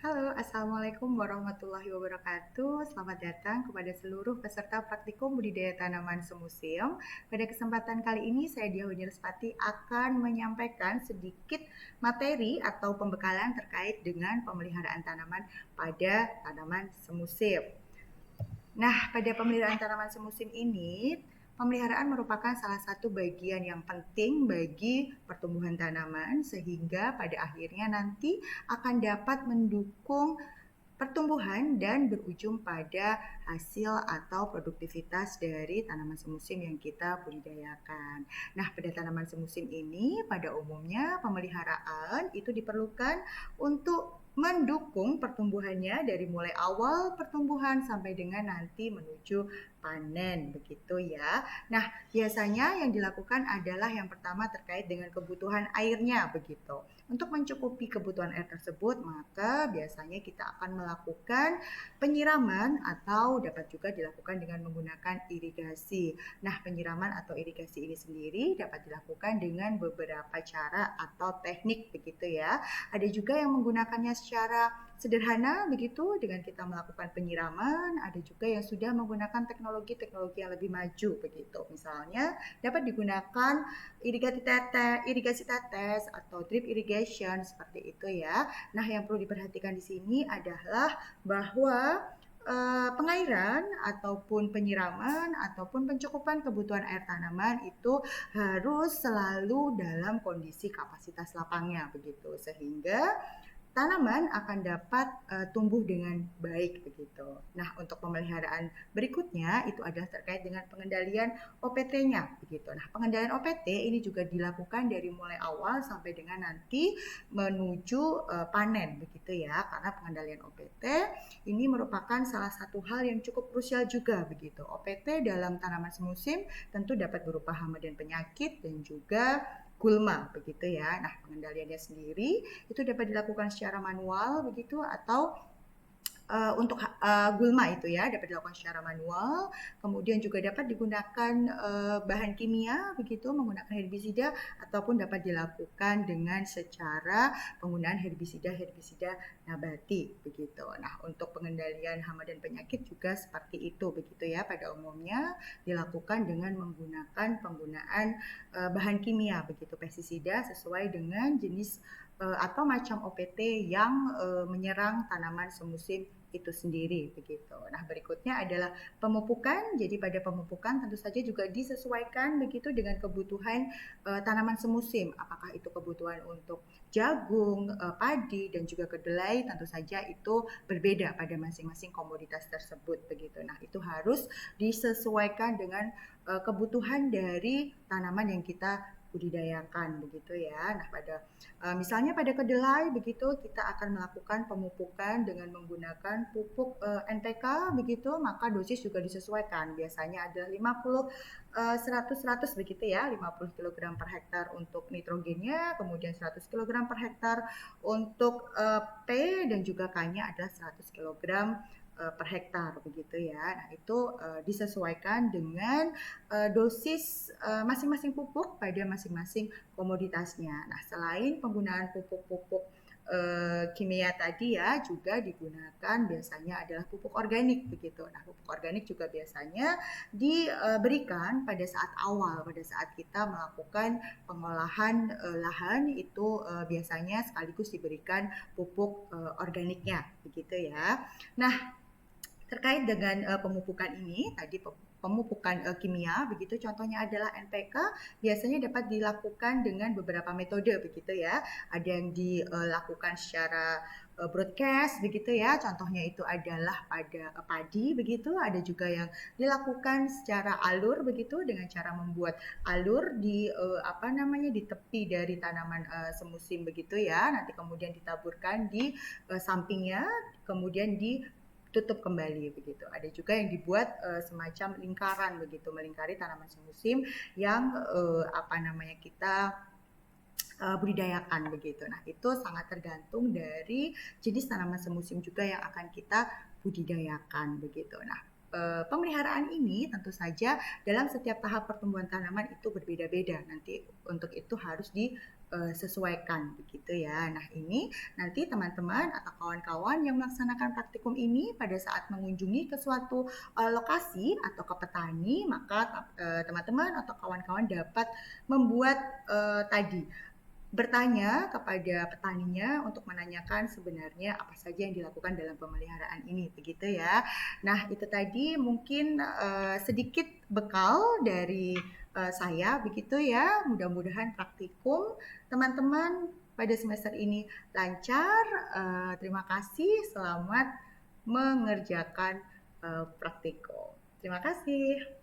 Halo, Assalamualaikum warahmatullahi wabarakatuh. Selamat datang kepada seluruh peserta praktikum budidaya tanaman semusim. Pada kesempatan kali ini, saya Dia Spati akan menyampaikan sedikit materi atau pembekalan terkait dengan pemeliharaan tanaman pada tanaman semusim. Nah, pada pemeliharaan tanaman semusim ini, pemeliharaan merupakan salah satu bagian yang penting bagi pertumbuhan tanaman sehingga pada akhirnya nanti akan dapat mendukung pertumbuhan dan berujung pada hasil atau produktivitas dari tanaman semusim yang kita budidayakan. Nah, pada tanaman semusim ini pada umumnya pemeliharaan itu diperlukan untuk mendukung pertumbuhannya dari mulai awal pertumbuhan sampai dengan nanti menuju panen begitu ya. Nah, biasanya yang dilakukan adalah yang pertama terkait dengan kebutuhan airnya begitu. Untuk mencukupi kebutuhan air tersebut, maka biasanya kita akan melakukan penyiraman atau dapat juga dilakukan dengan menggunakan irigasi. Nah, penyiraman atau irigasi ini sendiri dapat dilakukan dengan beberapa cara atau teknik begitu ya. Ada juga yang menggunakannya secara sederhana begitu dengan kita melakukan penyiraman, ada juga yang sudah menggunakan teknologi-teknologi yang lebih maju begitu. Misalnya dapat digunakan irigasi tetes atau drip irrigation seperti itu ya. Nah, yang perlu diperhatikan di sini adalah bahwa pengairan ataupun penyiraman ataupun pencukupan kebutuhan air tanaman itu harus selalu dalam kondisi kapasitas lapangnya begitu sehingga tanaman akan dapat tumbuh dengan baik begitu. Nah, untuk pemeliharaan berikutnya itu adalah terkait dengan pengendalian OPT-nya begitu. Nah, pengendalian OPT ini juga dilakukan dari mulai awal sampai dengan nanti menuju panen begitu ya. Karena pengendalian OPT ini merupakan salah satu hal yang cukup krusial juga begitu. OPT dalam tanaman semusim tentu dapat berupa hama dan penyakit dan juga gulma begitu ya. Nah, pengendaliannya sendiri itu dapat dilakukan secara manual begitu atau untuk gulma itu ya dapat dilakukan secara manual, kemudian juga dapat digunakan bahan kimia begitu menggunakan herbisida ataupun dapat dilakukan dengan secara penggunaan herbisida nabati begitu. Nah, untuk pengendalian hama dan penyakit juga seperti itu begitu ya. Pada umumnya dilakukan dengan menggunakan penggunaan bahan kimia begitu pestisida sesuai dengan jenis atau macam OPT yang menyerang tanaman semusim itu sendiri begitu. Nah, berikutnya adalah pemupukan. Jadi pada pemupukan tentu saja juga disesuaikan begitu dengan kebutuhan tanaman semusim. Apakah itu kebutuhan untuk jagung, padi dan juga kedelai tentu saja itu berbeda pada masing-masing komoditas tersebut begitu. Nah, itu harus disesuaikan dengan kebutuhan dari tanaman yang kita budidayakan begitu ya. Nah, misalnya pada kedelai begitu kita akan melakukan pemupukan dengan menggunakan pupuk NPK begitu, maka dosis juga disesuaikan. Biasanya adalah 50 100 100 begitu ya, 50 kg per hektar untuk nitrogennya, kemudian 100 kg per hektar untuk P dan juga K-nya adalah 100 kg per hektar begitu ya. Nah, itu disesuaikan dengan dosis masing-masing pupuk pada masing-masing komoditasnya. Nah, selain penggunaan pupuk-pupuk kimia tadi ya juga digunakan biasanya adalah pupuk organik begitu. Nah, pupuk organik juga biasanya diberikan pada saat awal, pada saat kita melakukan pengolahan lahan itu biasanya sekaligus diberikan pupuk organiknya begitu ya. Nah, terkait dengan pemupukan ini tadi pemupukan kimia begitu contohnya adalah NPK biasanya dapat dilakukan dengan beberapa metode begitu ya. Ada yang dilakukan secara broadcast begitu ya. Contohnya itu adalah pada padi begitu. Ada juga yang dilakukan secara alur begitu dengan cara membuat alur di di tepi dari tanaman semusim begitu ya. Nanti kemudian ditaburkan di sampingnya, kemudian tutup kembali begitu. Ada juga yang dibuat semacam lingkaran begitu, melingkari tanaman semusim yang kita budidayakan begitu. Nah, itu sangat tergantung dari jenis tanaman semusim juga yang akan kita budidayakan begitu. Nah, pemeliharaan ini tentu saja dalam setiap tahap pertumbuhan tanaman itu berbeda-beda. Nanti untuk itu harus disesuaikan begitu ya. Nah, ini nanti teman-teman atau kawan-kawan yang melaksanakan praktikum ini pada saat mengunjungi ke suatu lokasi atau ke petani, maka teman-teman atau kawan-kawan dapat membuat tadi bertanya kepada petaninya untuk menanyakan sebenarnya apa saja yang dilakukan dalam pemeliharaan ini, begitu ya. Nah, itu tadi mungkin sedikit bekal dari saya, begitu ya. Mudah-mudahan praktikum teman-teman pada semester ini lancar. Terima kasih, selamat mengerjakan praktikum. Terima kasih.